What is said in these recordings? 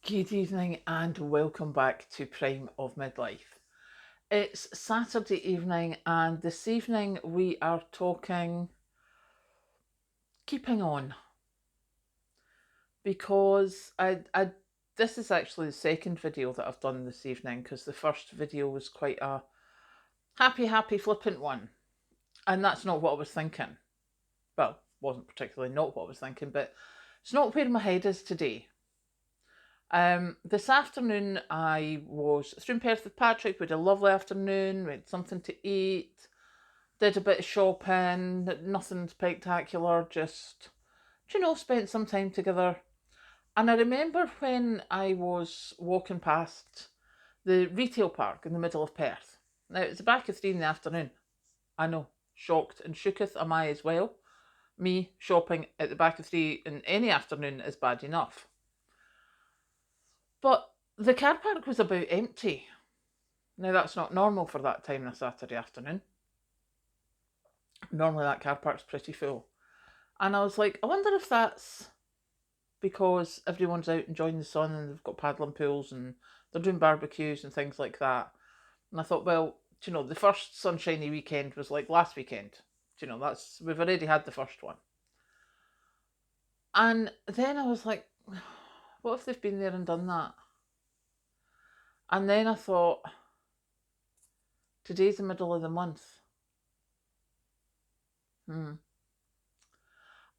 Good evening and welcome back to Prime of Midlife. It's Saturday evening, and this evening we are talking keeping on because this is actually the second video that I've done this evening because the first video was quite a happy flippant one, and that's not what I was thinking. Well, wasn't particularly not what I was thinking, but it's not where my head is today. This afternoon I was through in Perth with Patrick. We had a lovely afternoon. We had something to eat. Did a bit of shopping. Nothing spectacular. Just, spent some time together. And I remember when I was walking past the retail park in the middle of Perth. Now it's the back of 3 in the afternoon. I know, shocked and shooketh am I as well. Me shopping at the back of 3 in any afternoon is bad enough. But the car park was about empty. Now, that's not normal for that time on a Saturday afternoon. Normally, that car park's pretty full. And I was like, I wonder if that's because everyone's out enjoying the sun and they've got paddling pools and they're doing barbecues and things like that. And I thought, well, the first sunshiny weekend was like last weekend. We've already had the first one. And then I was like, what if they've been there and done that? And then I thought, today's the middle of the month. And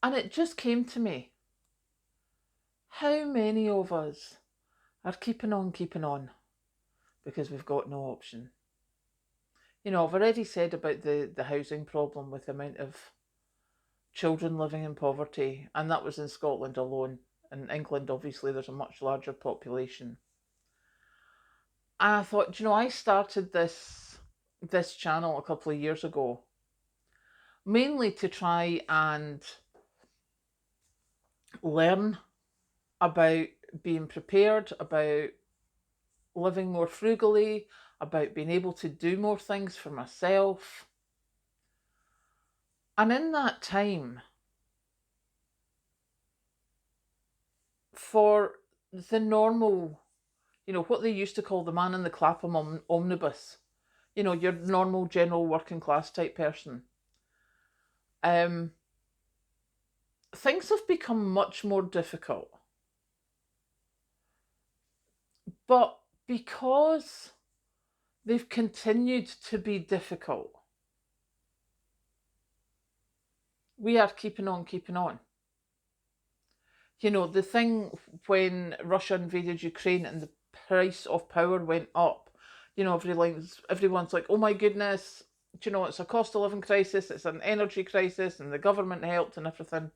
it just came to me, how many of us are keeping on because we've got no option? I've already said about the housing problem with the amount of children living in poverty, and that was in Scotland alone. In England, obviously, there's a much larger population. And I thought, I started this channel a couple of years ago, mainly to try and learn about being prepared, about living more frugally, about being able to do more things for myself. And in that time, for the normal, what they used to call the man in the Clapham omnibus, your normal general working class type person, things have become much more difficult. But because they've continued to be difficult, we are keeping on. The thing when Russia invaded Ukraine and the price of power went up, everyone's like, oh my goodness, it's a cost of living crisis, it's an energy crisis, and the government helped and everything.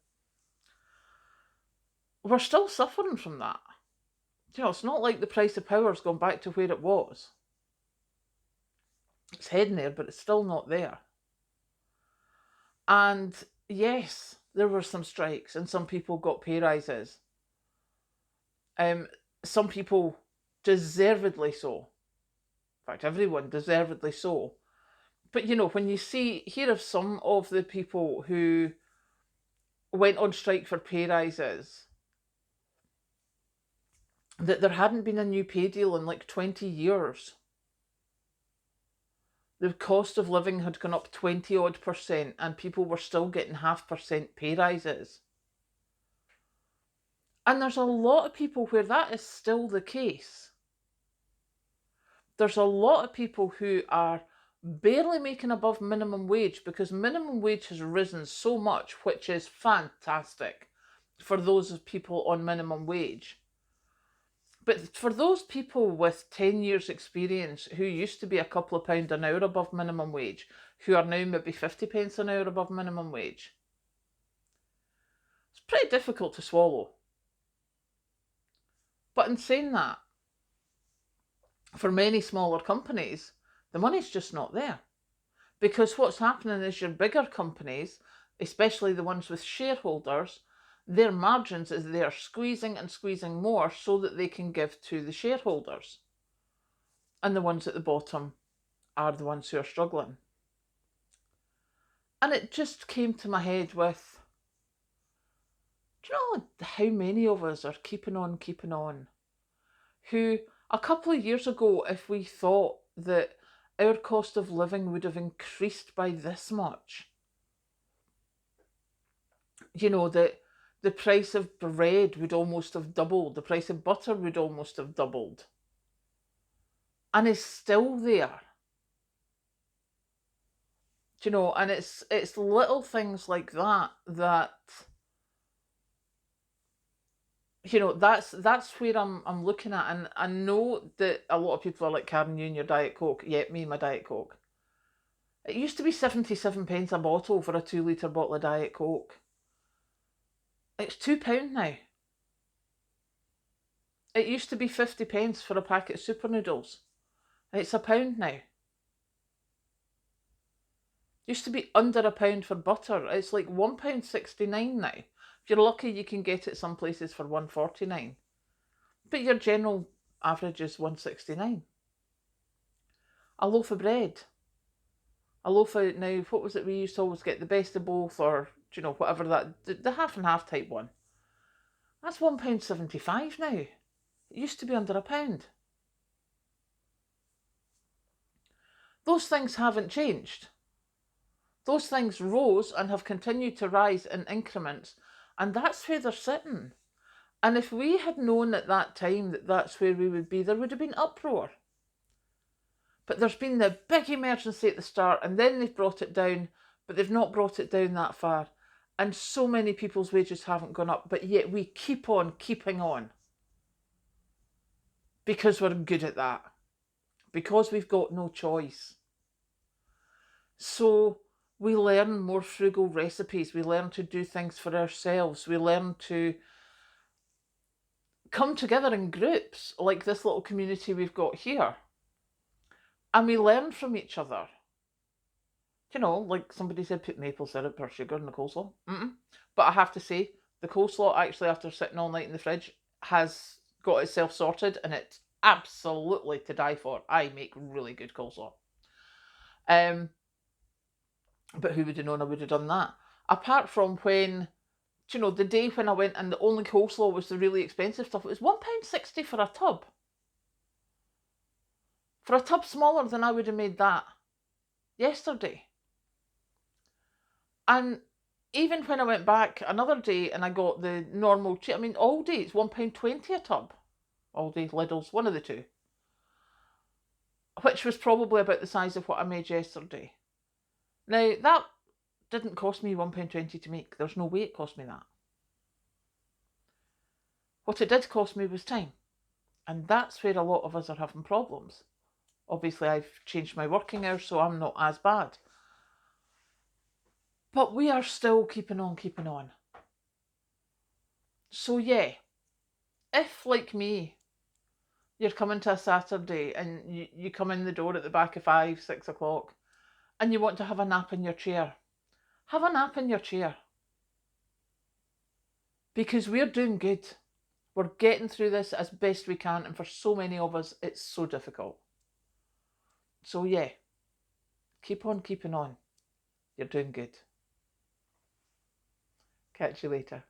We're still suffering from that. It's not like the price of power's gone back to where it was. It's heading there, but it's still not there. And yes, there were some strikes and some people got pay rises. Some people deservedly so. In fact, everyone deservedly so. But when you hear of some of the people who went on strike for pay rises, that there hadn't been a new pay deal in like 20 years. The cost of living had gone up 20 odd percent and people were still getting 0.5% pay rises. And there's a lot of people where that is still the case. There's a lot of people who are barely making above minimum wage because minimum wage has risen so much, which is fantastic for those people on minimum wage. But for those people with 10 years experience who used to be a couple of pound an hour above minimum wage, who are now maybe 50 pence an hour above minimum wage, it's pretty difficult to swallow. But in saying that, for many smaller companies, the money's just not there. Because what's happening is your bigger companies, especially the ones with shareholders, their margins is they are squeezing and squeezing more so that they can give to the shareholders. And the ones at the bottom are the ones who are struggling. And it just came to my head with, do you know how many of us are keeping on? who a couple of years ago, if we thought that our cost of living would have increased by this much, you know, that the price of bread would almost have doubled, the price of butter would almost have doubled, and is still there. You know, and it's little things like that that, you know, that's where I'm looking at. And I know that a lot of people are like, Karen, you and your Diet Coke. Yeah, me and my Diet Coke. It used to be 77 pence a bottle for a 2 litre bottle of Diet Coke. It's £2 now. It used to be 50 pence for a packet of super noodles. It's £1 now. Used to be under £1 for butter. It's like £1.69 now. If you're lucky, you can get it some places for £1.49. But your general average is £1.69. A loaf of bread. A loaf of, now, what was it we used to always get? The best of both, or, you know, whatever that, the half and half type one. That's £1.75 now. It used to be under £1. Those things haven't changed. Those things rose and have continued to rise in increments, and that's where they're sitting. And if we had known at that time that that's where we would be, there would have been uproar. But there's been the big emergency at the start, and then they've brought it down, but they've not brought it down that far. And so many people's wages haven't gone up, but yet we keep on keeping on. Because we're good at that. Because we've got no choice. So we learn more frugal recipes. We learn to do things for ourselves. We learn to come together in groups, like this little community we've got here. And we learn from each other. You know, like somebody said, put maple syrup or sugar in the coleslaw. But I have to say, the coleslaw, actually, after sitting all night in the fridge, has got itself sorted, and it's absolutely to die for. I make really good coleslaw. But who would have known I would have done that? Apart from when, you know, the day when I went and the only coleslaw was the really expensive stuff, it was £1.60 for a tub. For a tub smaller than I would have made that yesterday. And even when I went back another day and I got the normal, I mean, Aldi, it's £1.20 a tub. Aldi, Lidl's, one of the two. Which was probably about the size of what I made yesterday. Now, that didn't cost me £1.20 to make. There's no way it cost me that. What it did cost me was time. And that's where a lot of us are having problems. Obviously, I've changed my working hours, so I'm not as bad. But we are still keeping on, keeping on. So yeah, if, like me, you're coming to a Saturday and you come in the door at the back of 5, 6 o'clock and you want to have a nap in your chair, have a nap in your chair. Because we're doing good. We're getting through this as best we can, and for so many of us, it's so difficult. So yeah, keep on keeping on. You're doing good. Catch you later.